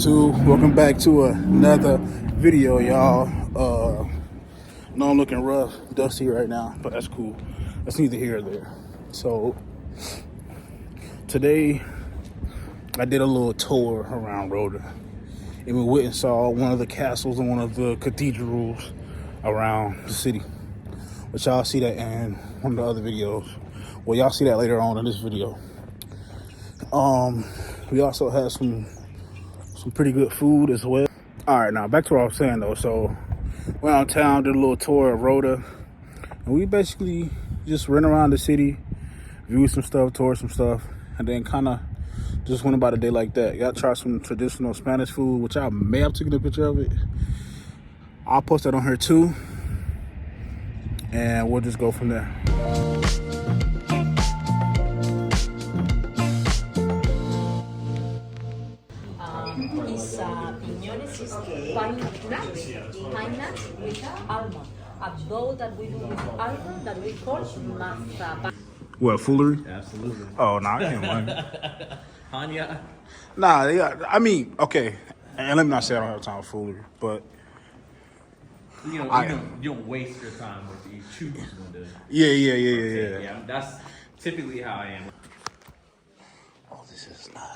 YouTube? Welcome back to another video, y'all. No, I'm looking rough, dusty right now, but that's cool. That's neither here or there. So today I did a little tour around Rota, and we went and saw one of the castles and one of the cathedrals around the city. But y'all see that in one of the other videos. Well, y'all see that later on in this video. We also had some pretty good food as well. All right, now back to what I was saying though. So went out town, did a little tour of Rota, and we basically just ran around the city, viewed some stuff, toured some stuff, and then kind of just went about a day like that. Got to try some traditional Spanish food, which I may have taken a picture of it. I'll post that on here too, and we'll just go from there. Is piñones is pine nuts with almond. A dough that we do with almond that we call mazapán. What, foolery? Absolutely. Oh, no, I can't win. Hanya. Nah, I mean, okay, and let me not say I don't have time for foolery, but You don't waste your time with you choose when to. yeah. Yeah, that's typically how I am. Oh, this is nice.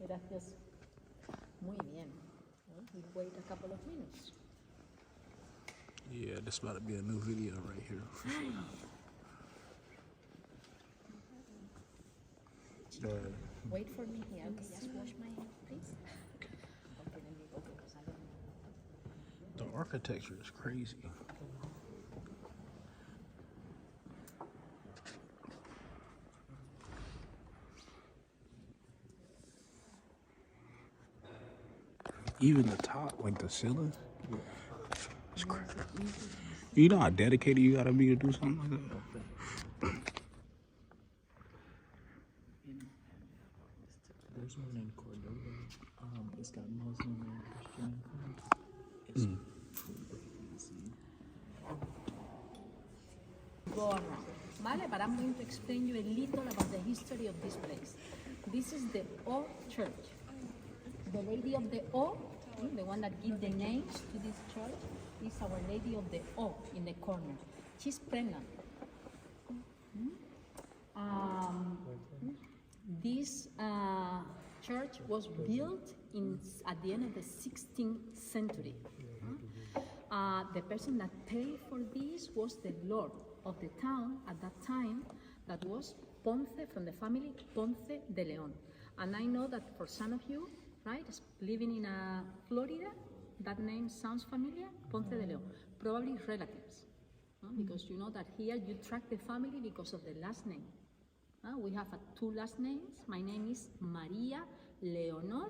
Gracias. Muy bien. Well, we wait a couple of minutes. Yeah, this about to be a new video right here. Go ahead. Wait for me here. Okay, just wash my hand, please. Okay, let me go because I don't know. The architecture is crazy. Even the top, like the ceiling, it's crazy. You know how dedicated you gotta be to do something like that? There's one in Cordova. It's got Muslim and Christian. It's pretty easy. Go around. Vale, but I'm going to explain you a little about the history of this place. This is the O Church. The Lady of the O, the one that gives the names to this church, is Our Lady of the O in the corner. She's pregnant. This church was built at the end of the 16th century. The person that paid for this was the lord of the town at that time, that was Ponce, from the family Ponce de Leon. And I know that for some of you, right, living in Florida, that name sounds familiar, Ponce de Leon. Probably relatives, because you know that here you track the family because of the last name. We have two last names. My name is Maria Leonor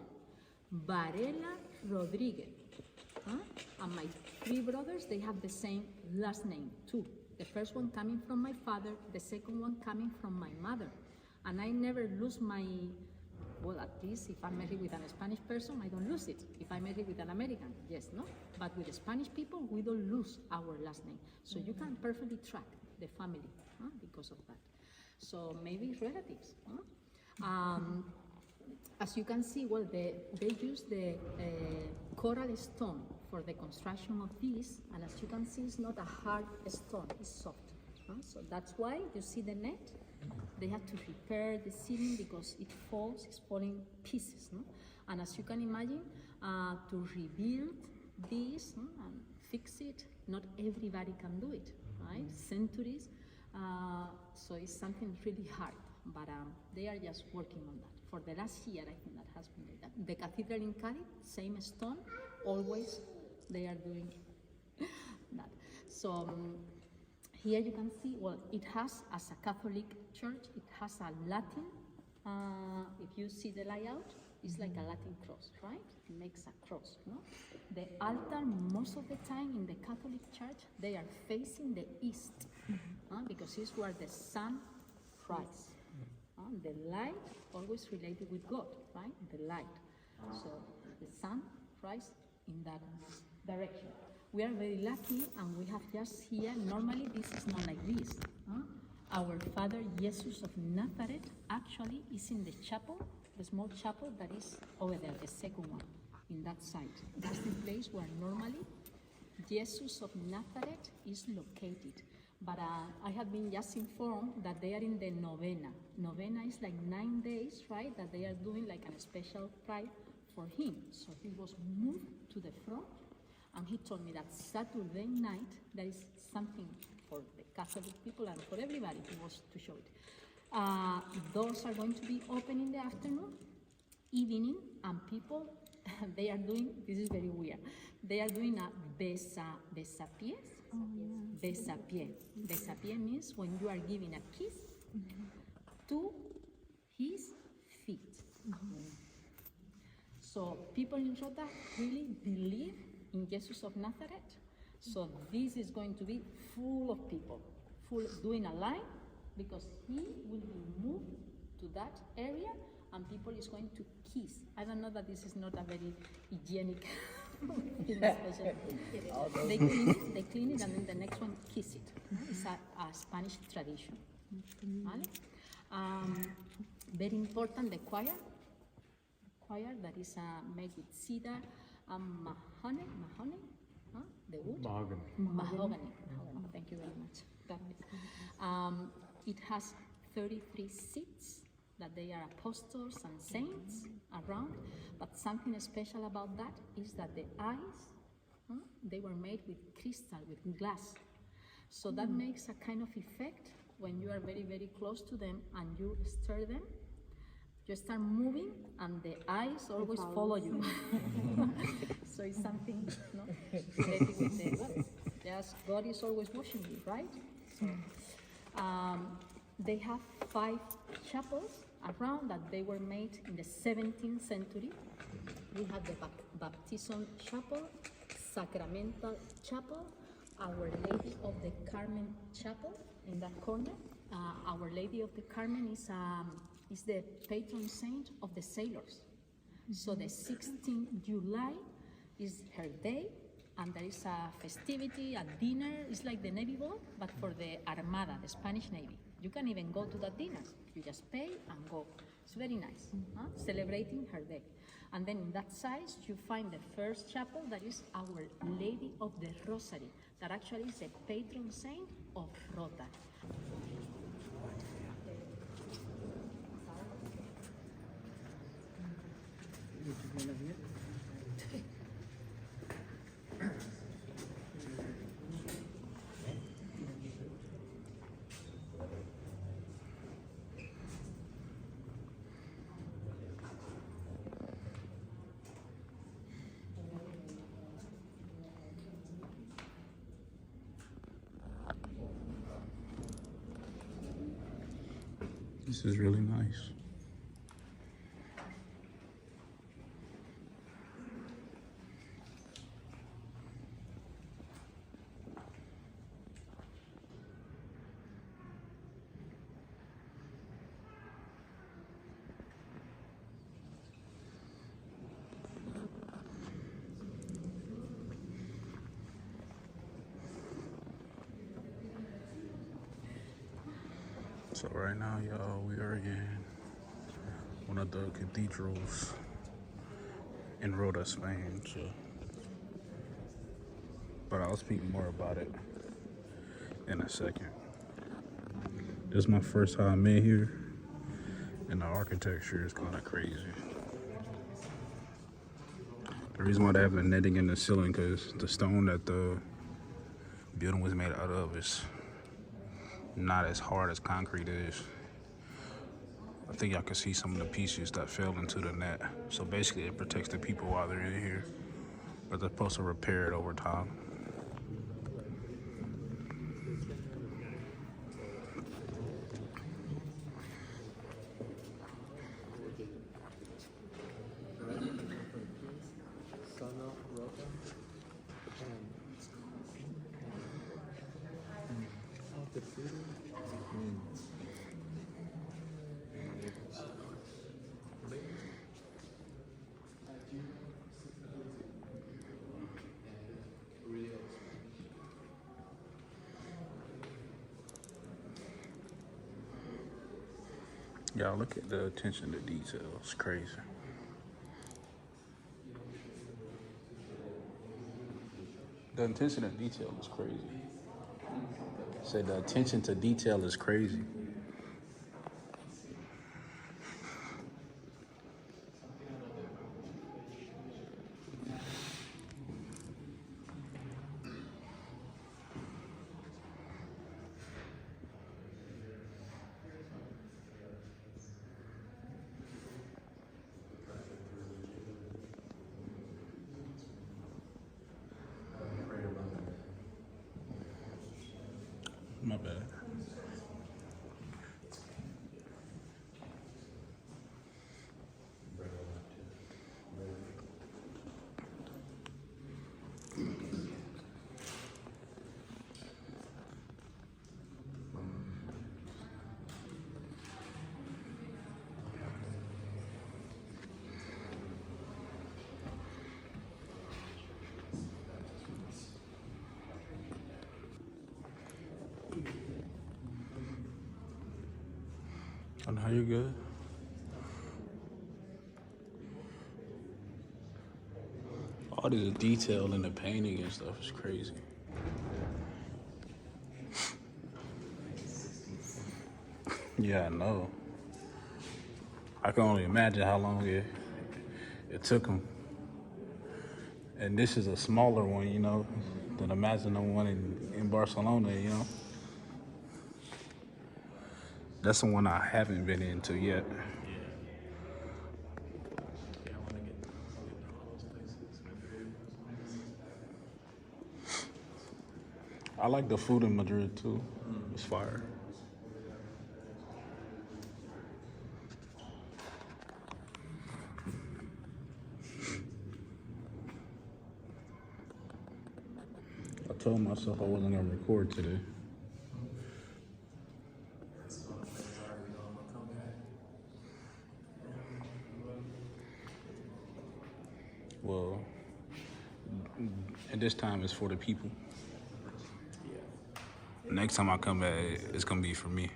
Varela Rodriguez. And my three brothers, they have the same last name too. The first one coming from my father, the second one coming from my mother. And I never lose my, well, at least if I'm married with a Spanish person, I don't lose it. If I'm married with an American, yes, no? But with the Spanish people, we don't lose our last name. So you can perfectly track the family because of that. So maybe relatives. As you can see, well, they use the coral stone for the construction of this, and as you can see, it's not a hard stone, it's soft. So that's why you see the net. They have to repair the ceiling because it falls, it's falling pieces. No? And as you can imagine, to rebuild this and fix it, not everybody can do it, right? Centuries. So it's something really hard, but they are just working on that. For the last year, I think that has been like that. The cathedral in Cali, same stone, always they are doing that. So here you can see, well, it has, as a Catholic church, it has a Latin, if you see the layout, it's like a Latin cross, right? It makes a cross, no? The altar, most of the time in the Catholic church, they are facing the east, because it's where the sun rises. The light always related with God, right? The light. So the sun rises in that direction. We are very lucky, and we have just here, normally this is not like this. Our Father Jesus of Nazareth actually is in the chapel, the small chapel that is over there, the second one, in that side. That's the place where normally Jesus of Nazareth is located. But I have been just informed that they are in the novena. Novena is like 9 days, right? That they are doing like a special prayer for him. So he was moved to the front, and he told me that Saturday night there is something for the Catholic people and for everybody. He was to show it. Doors are going to be open in the afternoon, evening, and people they are doing. This is very weird. They are doing a besapiés. Besapié. Besapié means when you are giving a kiss to his feet. So people in Rota really believe in Jesus of Nazareth. So this is going to be full of people, full doing a line, because he will be moved to that area and people is going to kiss. I don't know that this is not a very hygienic they clean it and then the next one kiss it. It's a Spanish tradition. Very important, the choir that is made with cedar and mahogany, the wood? Mahogany. Thank you very much. It has 33 seats that they are apostles and saints around, but something special about that is that the eyes, they were made with crystal, with glass. So that makes a kind of effect when you are very, very close to them and you stir them. You start moving and the eyes always follow you. So it's something related with the yes, God is always watching you, right? So they have 5 chapels around that they were made in the 17th century. We have the Baptism Chapel, Sacramental Chapel, Our Lady of the Carmen Chapel in that corner. Our Lady of the Carmen is the patron saint of the sailors. So the 16th July is her day, and there is a festivity, a dinner. It's like the Navy Ball, but for the Armada, the Spanish Navy. You can even go to that dinner. You just pay and go. It's very nice, celebrating her day. And then in that side, you find the first chapel that is Our Lady of the Rosary, that actually is a patron saint of Rota. This is really nice. So right now, y'all, we are in one of the cathedrals in Rota, Spain. So, but I'll speak more about it in a second. This is my first time in here, and the architecture is kind of crazy. The reason why they have the netting in the ceiling, because the stone that the building was made out of is not as hard as concrete is. I think y'all can see some of the pieces that fell into the net. So basically it protects the people while they're in here, but they're supposed to repair it over time. Y'all look at the attention to detail. It's crazy. The attention to detail is crazy. Said the attention to detail is crazy. My bad. Oh, no, you're good. All this detail in the painting and stuff is crazy. Yeah, I know. I can only imagine how long it took them. And this is a smaller one, you know, than imagine the one in Barcelona, you know. That's the one I haven't been into yet. Yeah, I want to get to all those places. I like the food in Madrid too. It's fire. I told myself I wasn't gonna record today. Well, and this time it's for the people. Next time I come back, it's gonna be for me.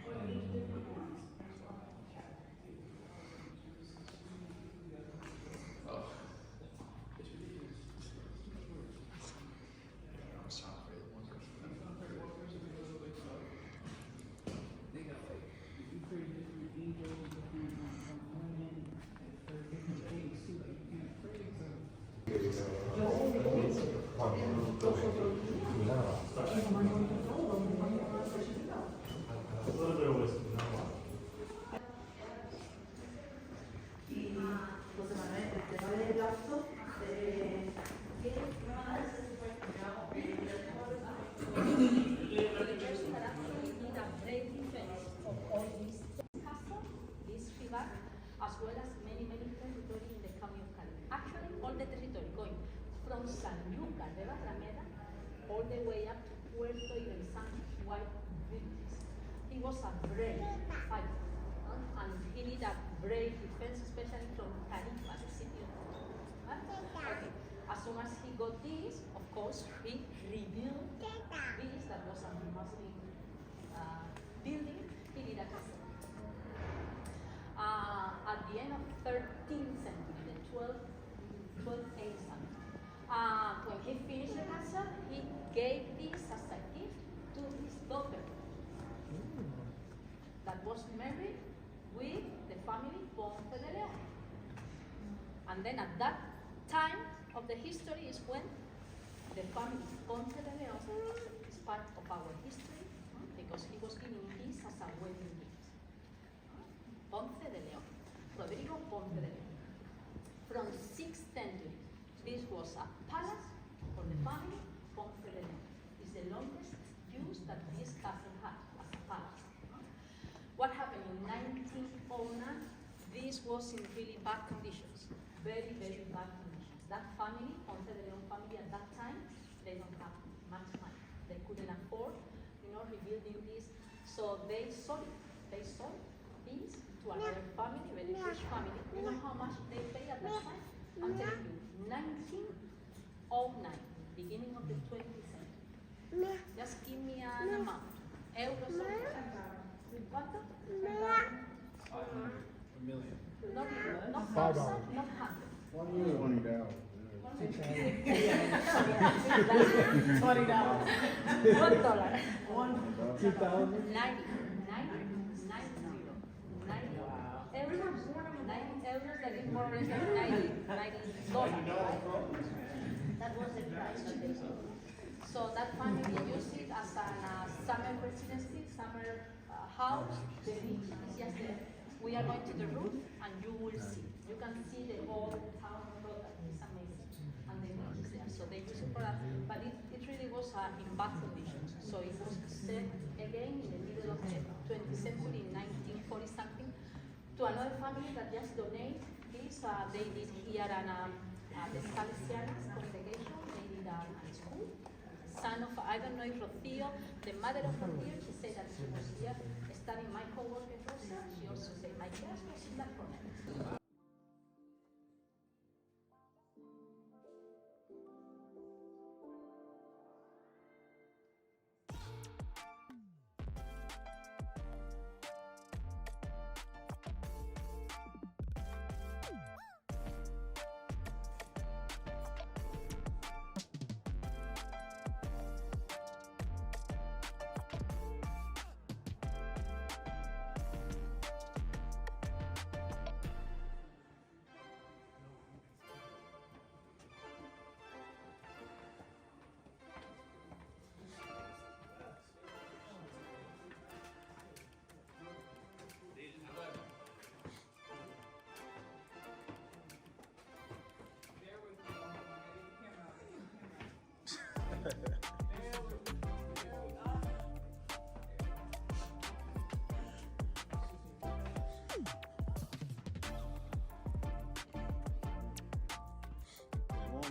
As well as many territory in the county of Cali. Actually, all the territory going from San Lucas de Barrameda all the way up to Puerto Iberzan, white villages. He was a brave fighter, and he did a brave defense, especially from Tarifa, the city of okay. As soon as he got this, of course, he rebuilt this that was a Muslim building. He did a castle. At the end of 13th century, the 12th century, when he finished the castle, he gave this as a gift to his daughter that was married with the family Ponce de Leon. And then at that time of the history is when the family Ponce de Leon is part of our history because he was giving this as a wedding gift. Ponce de Leon, Rodrigo Ponce de Leon. From 6th century, this was a palace for the family Ponce de Leon. It's the longest use that this castle had as a palace. What happened in 1909? This was in really bad conditions, very, very bad conditions. That family, Ponce de Leon family at that time, they don't have much money. They couldn't afford, rebuilding this. So they sold it. They sold this to another family, very rich family. You know how much they paid at that time? I'm telling you, 1909, beginning of the 20th century. Just give me an amount. Euros. ¿Cuánto? $1,000, not 100. $20. $1. 2,000? 90 euros. 90 euros, that is more or less than $90. That was the price that they gave. So that family used it as a summer residency, summer house. The beach is just there. We are going to the roof and you will see. You can see the whole town of Rota. It's amazing. And the beach is there. So they use it for that. But it really was in bad condition. So it was set again in the middle of the 20th century in 1940 something to another family that just donate this. They did here the Salesians congregation. They did a school. Son of, I don't know if Rocío, the mother of Rocío, she said that she was here studying my co-worker Rosa. She also said my class was in that corner.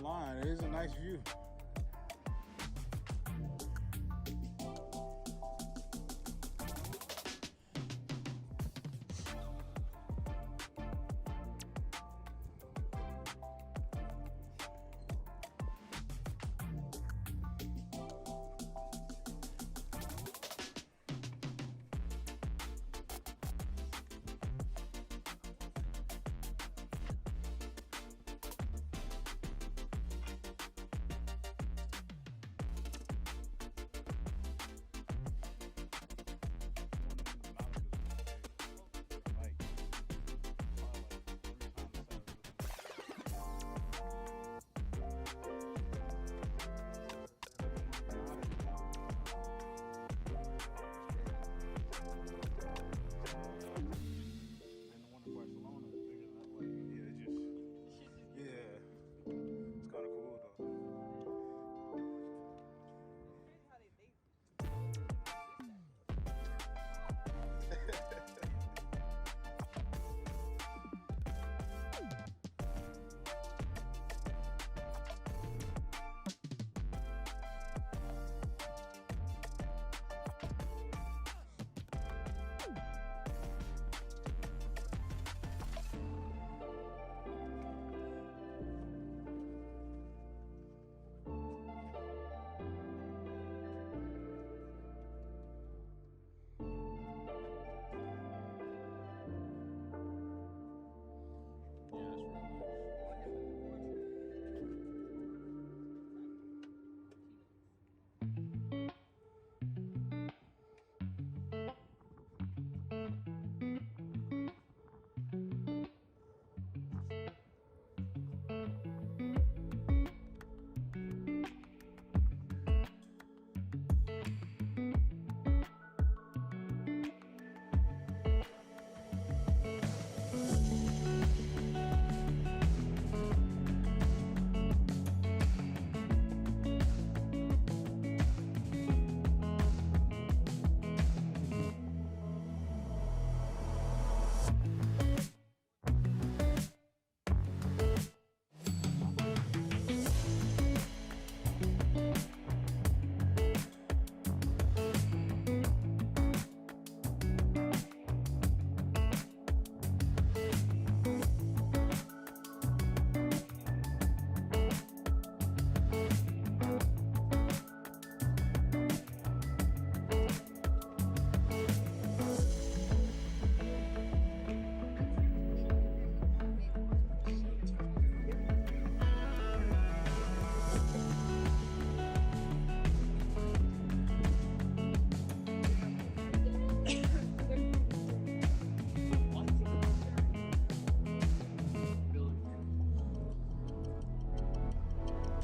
Online, it is a nice view.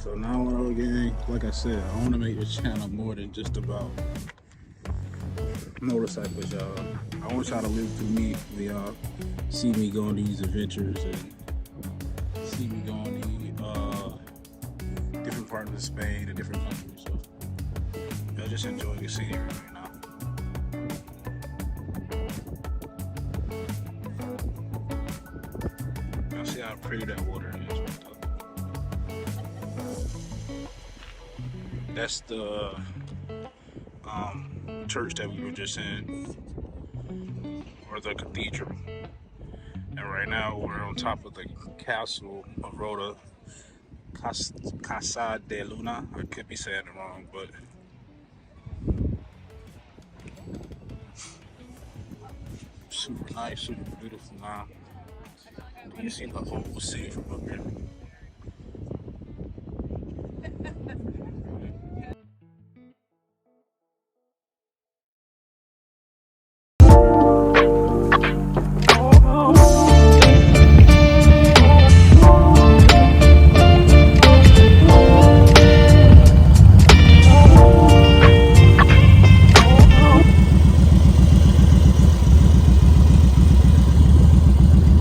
So now, again, like I said, I want to make this channel more than just about motorcycles, y'all. I want y'all to live through me when y'all see me go on these adventures and see me go on the different parts of Spain and different countries. So y'all just enjoy the scenery right now. Y'all see how pretty that water is right there. That's the church that we were just in, or the cathedral. And right now we're on top of the castle of Rota, Casa de Luna. I could be saying it wrong, but super nice, super beautiful now. You can see the whole city from up here.